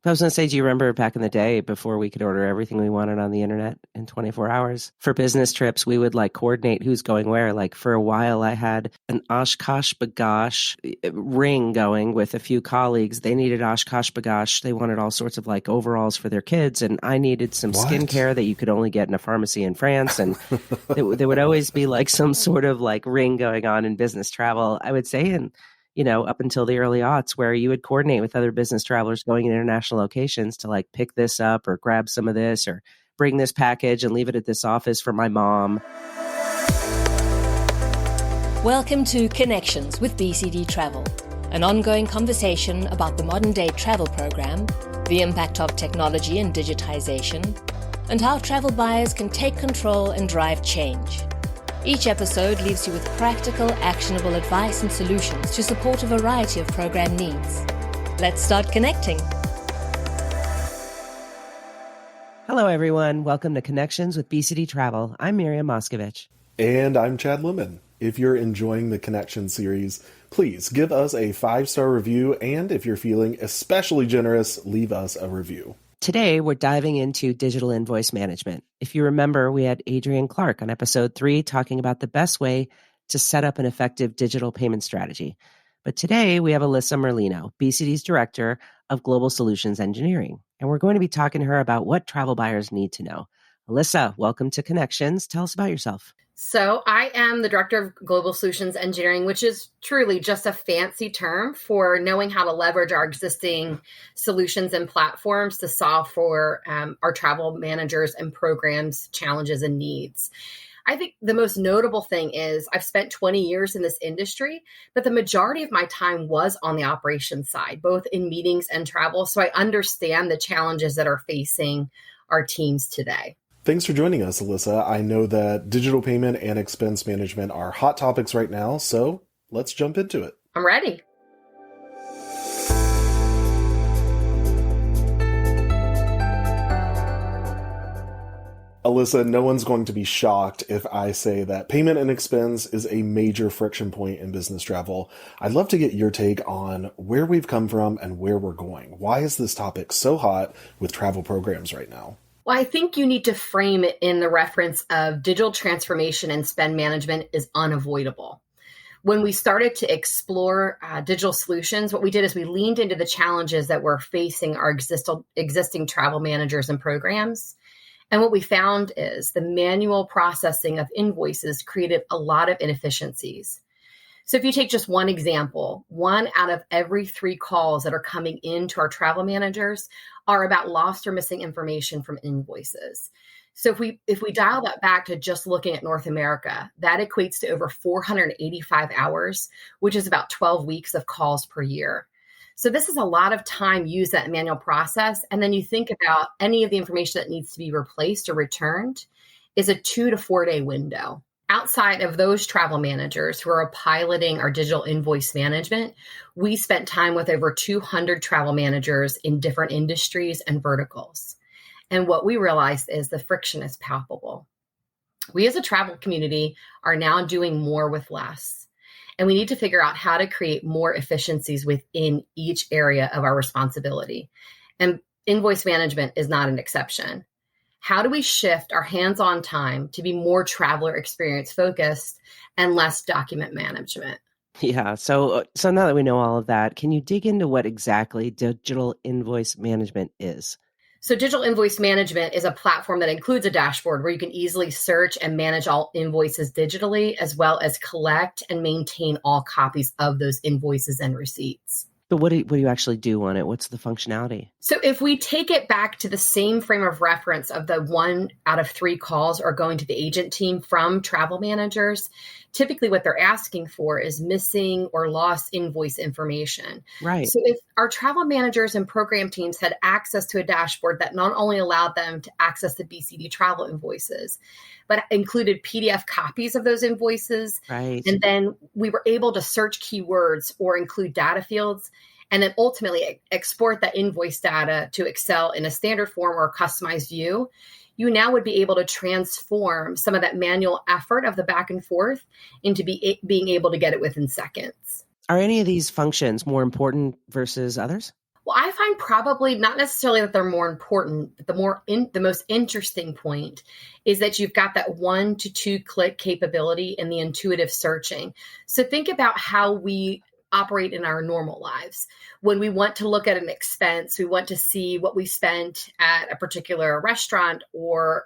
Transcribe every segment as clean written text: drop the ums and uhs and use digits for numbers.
I was going to say, do you remember back in the day before we could order everything we wanted on the internet in 24 hours? For business trips, we would coordinate who's going where. For a while, I had an Oshkosh Bagosh ring going with a few colleagues. They needed Oshkosh Bagosh. They wanted all sorts of overalls for their kids. And I needed some skincare that you could only get in a pharmacy in France. And there would always be some sort of ring going on in business travel, I would say. And up until the early aughts, where you would coordinate with other business travelers going in international locations to pick this up or grab some of this or bring this package and leave it at this office for my mom. Welcome to Connections with BCD Travel, an ongoing conversation about the modern day travel program, the impact of technology and digitization, and how travel buyers can take control and drive change. Each episode leaves you with practical, actionable advice and solutions to support a variety of program needs. Let's start connecting. Hello, everyone. Welcome to Connections with BCD Travel. I'm Miriam Moskovich. And I'm Chad Lemon. If you're enjoying the Connection series, please give us a 5-star review. And if you're feeling especially generous, leave us a review. Today, we're diving into digital invoice management. If you remember, we had Adrian Clark on episode 3 talking about the best way to set up an effective digital payment strategy. But today, we have Alissa Merlino, BCD's Director of Global Solutions Engineering. And we're going to be talking to her about what travel buyers need to know. Alissa, welcome to Connections. Tell us about yourself. So I am the Director of Global Solutions Engineering, which is truly just a fancy term for knowing how to leverage our existing solutions and platforms to solve for our travel managers and programs, challenges and needs. I think the most notable thing is I've spent 20 years in this industry, but the majority of my time was on the operations side, both in meetings and travel. So I understand the challenges that are facing our teams today. Thanks for joining us, Alissa. I know that digital payment and expense management are hot topics right now, so let's jump into it. I'm ready. Alissa, no one's going to be shocked if I say that payment and expense is a major friction point in business travel. I'd love to get your take on where we've come from and where we're going. Why is this topic so hot with travel programs right now? Well, I think you need to frame it in the reference of digital transformation and spend management is unavoidable. When we started to explore digital solutions, what we did is we leaned into the challenges that were facing our existing travel managers and programs. And what we found is the manual processing of invoices created a lot of inefficiencies. So if you take just one example, 1 out of every 3 calls that are coming into our travel managers are about lost or missing information from invoices. So if we dial that back to just looking at North America, that equates to over 485 hours, which is about 12 weeks of calls per year. So this is a lot of time used that manual process. And then you think about any of the information that needs to be replaced or returned is a 2 to 4 day window. Outside of those travel managers who are piloting our digital invoice management, we spent time with over 200 travel managers in different industries and verticals. And what we realized is the friction is palpable. We as a travel community are now doing more with less. And we need to figure out how to create more efficiencies within each area of our responsibility. And invoice management is not an exception. How do we shift our hands-on time to be more traveler experience focused and less document management? Yeah. So now that we know all of that, can you dig into what exactly digital invoice management is? So digital invoice management is a platform that includes a dashboard where you can easily search and manage all invoices digitally, as well as collect and maintain all copies of those invoices and receipts. But what do you actually do on it? What's the functionality? So if we take it back to the same frame of reference of the 1 out of 3 calls are going to the agent team from travel managers, typically what they're asking for is missing or lost invoice information. Right. So if our travel managers and program teams had access to a dashboard that not only allowed them to access the BCD travel invoices, but included PDF copies of those invoices. Right. And then we were able to search keywords or include data fields, and then ultimately export that invoice data to Excel in a standard form or a customized view. You now would be able to transform some of that manual effort of the back and forth into being able to get it within seconds. Are any of these functions more important versus others? Well, I find probably not necessarily that they're more important, but the most interesting point is that you've got that 1 to 2 click capability in the intuitive searching. So think about how we operate in our normal lives. When we want to look at an expense, we want to see what we spent at a particular restaurant or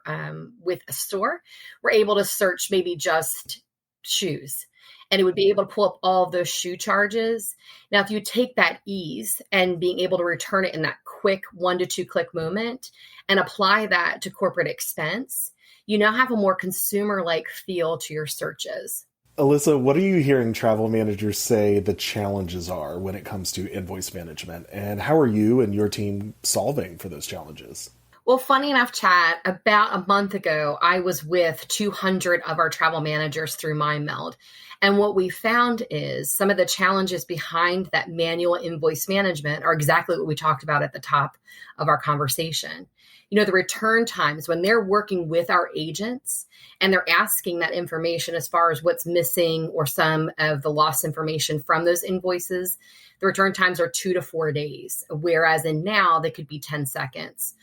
with a store, we're able to search maybe just shoes. And it would be able to pull up all of those shoe charges. Now, if you take that ease and being able to return it in that quick 1 to 2 click moment and apply that to corporate expense, you now have a more consumer-like feel to your searches. Alissa, what are you hearing travel managers say the challenges are when it comes to invoice management? And how are you and your team solving for those challenges? Well, funny enough, Chad, about a month ago, I was with 200 of our travel managers through MindMeld. And what we found is some of the challenges behind that manual invoice management are exactly what we talked about at the top of our conversation. You know, the return times when they're working with our agents and they're asking that information as far as what's missing or some of the lost information from those invoices, the return times are 2 to 4 days, whereas in now they could be 10 seconds.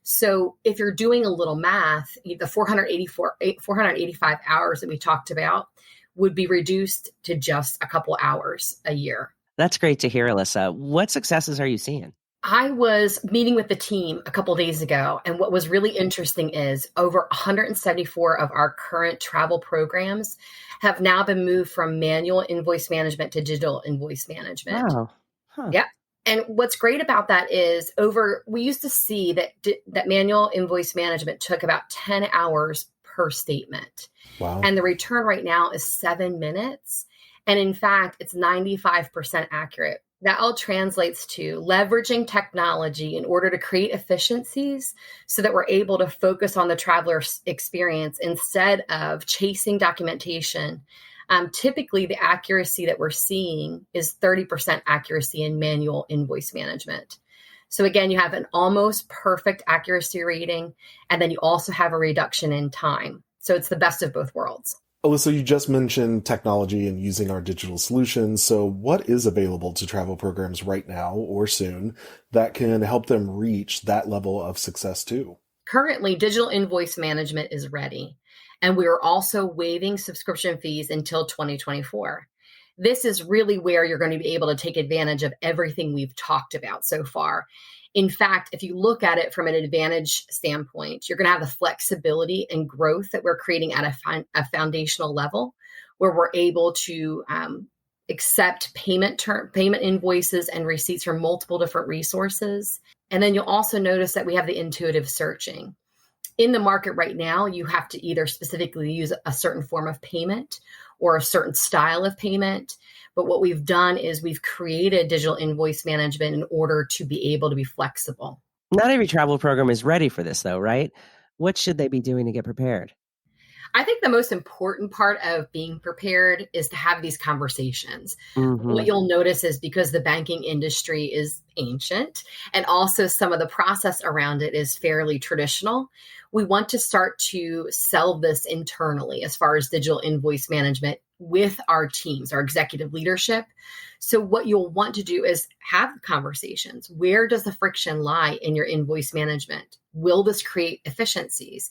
So if you're doing a little math, the 485 hours that we talked about would be reduced to just a couple hours a year. That's great to hear, Alissa. What successes are you seeing? I was meeting with the team a couple days ago, and what was really interesting is over 174 of our current travel programs have now been moved from manual invoice management to digital invoice management. Wow. Huh. Yeah. And what's great about that is we used to see that manual invoice management took about 10 hours per statement. Wow. And the return right now is 7 minutes. And in fact, it's 95% accurate. That all translates to leveraging technology in order to create efficiencies so that we're able to focus on the traveler's experience instead of chasing documentation. Typically, the accuracy that we're seeing is 30% accuracy in manual invoice management. So again, you have an almost perfect accuracy rating, and then you also have a reduction in time. So it's the best of both worlds. Alissa, you just mentioned technology and using our digital solutions. So what is available to travel programs right now or soon that can help them reach that level of success too? Currently, digital invoice management is ready. And we are also waiving subscription fees until 2024. This is really where you're going to be able to take advantage of everything we've talked about so far. In fact, if you look at it from an advantage standpoint, you're going to have the flexibility and growth that we're creating at a foundational level where we're able to accept payment invoices and receipts from multiple different resources. And then you'll also notice that we have the intuitive searching. In the market right now, you have to either specifically use a certain form of payment or a certain style of payment. But what we've done is we've created digital invoice management in order to be able to be flexible. Not every travel program is ready for this, though, right? What should they be doing to get prepared? I think the most important part of being prepared is to have these conversations. Mm-hmm. What you'll notice is because the banking industry is ancient and also some of the process around it is fairly traditional, we want to start to sell this internally as far as digital invoice management with our teams, our executive leadership. So what you'll want to do is have conversations. Where does the friction lie in your invoice management? Will this create efficiencies?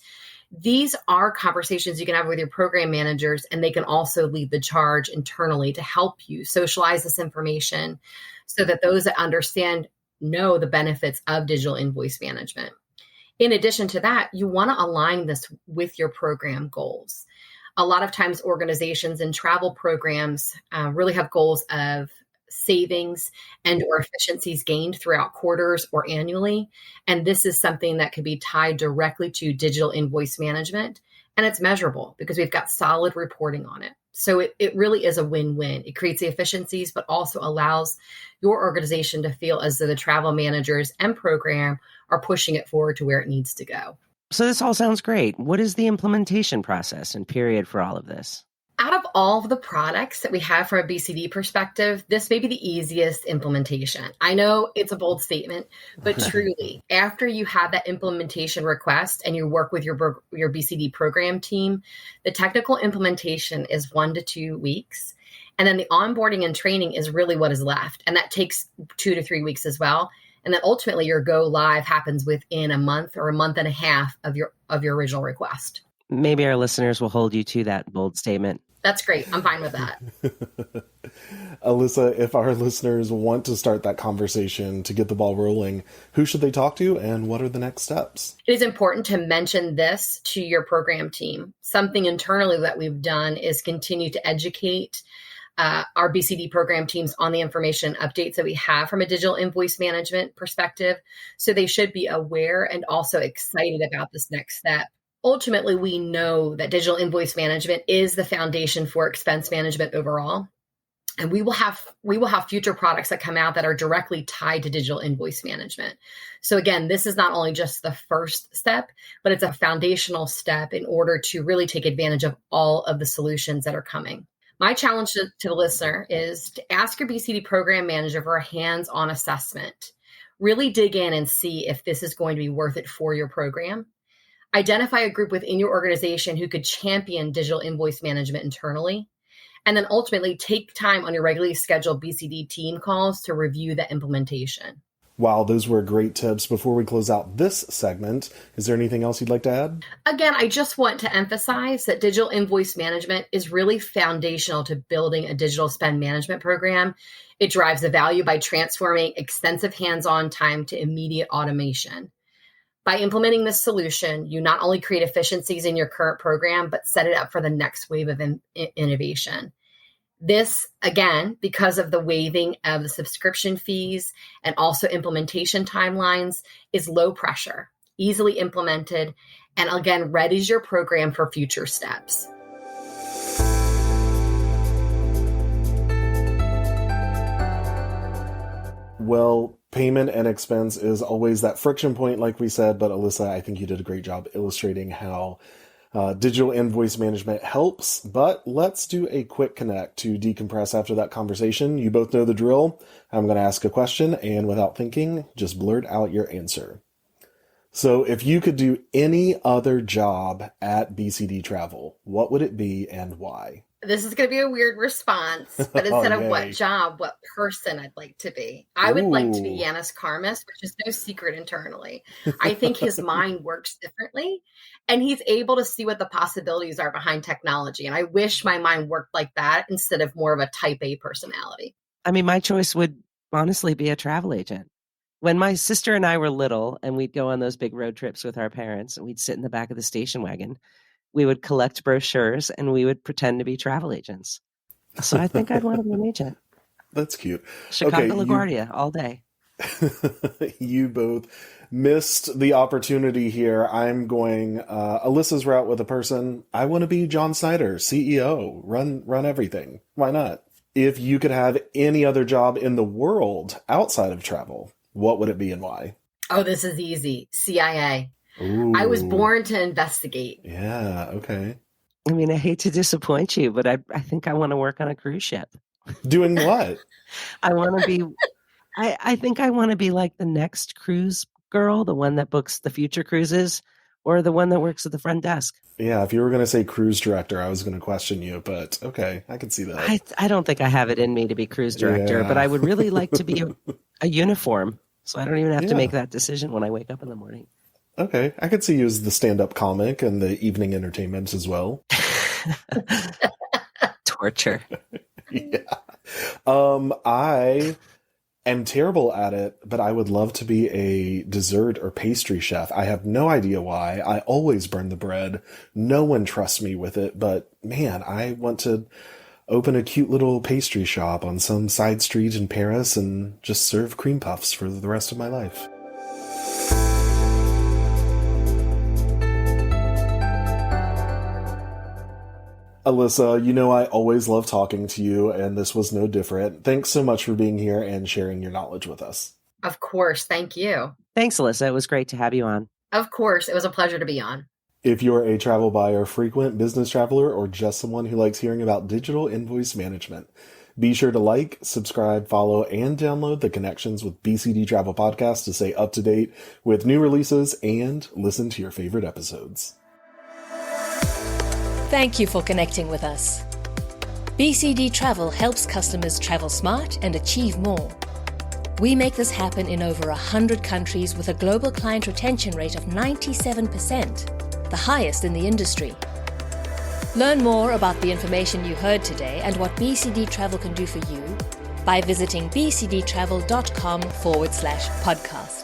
These are conversations you can have with your program managers, and they can also lead the charge internally to help you socialize this information so that those that understand know the benefits of digital invoice management. In addition to that, you want to align this with your program goals. A lot of times organizations and travel programs really have goals of savings and or efficiencies gained throughout quarters or annually. And this is something that can be tied directly to digital invoice management. And it's measurable because we've got solid reporting on it. So it really is a win-win. It creates the efficiencies, but also allows your organization to feel as though the travel managers and program are pushing it forward to where it needs to go. So this all sounds great. What is the implementation process and period for all of this? Out of all of the products that we have from a BCD perspective, this may be the easiest implementation. I know it's a bold statement, but truly, after you have that implementation request and you work with your BCD program team, the technical implementation is 1 to 2 weeks. And then the onboarding and training is really what is left. And that takes 2 to 3 weeks as well. And then ultimately your go live happens within a month or a month and a half of your original request. Maybe our listeners will hold you to that bold statement. That's great. I'm fine with that. Alissa, if our listeners want to start that conversation to get the ball rolling, who should they talk to and what are the next steps? It is important to mention this to your program team. Something internally that we've done is continue to educate our BCD program teams on the information updates that we have from a digital invoice management perspective. So they should be aware and also excited about this next step. Ultimately, we know that digital invoice management is the foundation for expense management overall. And we will have future products that come out that are directly tied to digital invoice management. So again, this is not only just the first step, but it's a foundational step in order to really take advantage of all of the solutions that are coming. My challenge to the listener is to ask your BCD program manager for a hands-on assessment. Really dig in and see if this is going to be worth it for your program. Identify a group within your organization who could champion digital invoice management internally. And then ultimately take time on your regularly scheduled BCD team calls to review the implementation. Wow, those were great tips. Before we close out this segment, is there anything else you'd like to add? Again, I just want to emphasize that digital invoice management is really foundational to building a digital spend management program. It drives the value by transforming extensive hands-on time to immediate automation. By implementing this solution, you not only create efficiencies in your current program, but set it up for the next wave of innovation. This, again, because of the waiving of the subscription fees and also implementation timelines, is low pressure, easily implemented, and again, readies your program for future steps. Well, payment and expense is always that friction point, like we said, but Alissa, I think you did a great job illustrating how digital invoice management helps, but let's do a quick connect to decompress after that conversation. You both know the drill. I'm going to ask a question, and without thinking, just blurt out your answer. So if you could do any other job at BCD Travel, what would it be and why? This is going to be a weird response, but instead of what job, what person I'd like to be. I would like to be Yanis Karmas, which is no secret internally. I think his mind works differently, and he's able to see what the possibilities are behind technology. And I wish my mind worked like that instead of more of a type A personality. I mean, my choice would honestly be a travel agent. When my sister and I were little and we'd go on those big road trips with our parents and we'd sit in the back of the station wagon, we would collect brochures and we would pretend to be travel agents. So I think I'd want to be an agent. That's cute. Chicago LaGuardia all day. You both missed the opportunity here. I'm going Alyssa's route with a person. I want to be John Snyder, CEO, run everything. Why not? If you could have any other job in the world outside of travel, what would it be and why? Oh, this is easy. CIA. Ooh. I was born to investigate. Yeah, okay. I mean, I hate to disappoint you, but I think I want to work on a cruise ship. Doing what? I want to be, I think I want to be like the next cruise girl, the one that books the future cruises, or the one that works at the front desk. Yeah, if you were going to say cruise director, I was going to question you, but okay, I can see that. I don't think I have it in me to be cruise director, but I would really like to be a uniform, so I don't even have to make that decision when I wake up in the morning. Okay, I could see you as the stand-up comic and the evening entertainment as well. Torture. Yeah. I am terrible at it, but I would love to be a dessert or pastry chef. I have no idea why. I always burn the bread. No one trusts me with it, but man, I want to open a cute little pastry shop on some side street in Paris and just serve cream puffs for the rest of my life. Alissa, you know I always love talking to you, and this was no different. Thanks so much for being here and sharing your knowledge with us. Of course. Thank you. Thanks, Alissa. It was great to have you on. Of course. It was a pleasure to be on. If you're a travel buyer, frequent business traveler, or just someone who likes hearing about digital invoice management, be sure to like, subscribe, follow, and download the Connections with BCD Travel podcast to stay up to date with new releases and listen to your favorite episodes. Thank you for connecting with us. BCD Travel helps customers travel smart and achieve more. We make this happen in over 100 countries with a global client retention rate of 97%, the highest in the industry. Learn more about the information you heard today and what BCD Travel can do for you by visiting bcdtravel.com/podcast.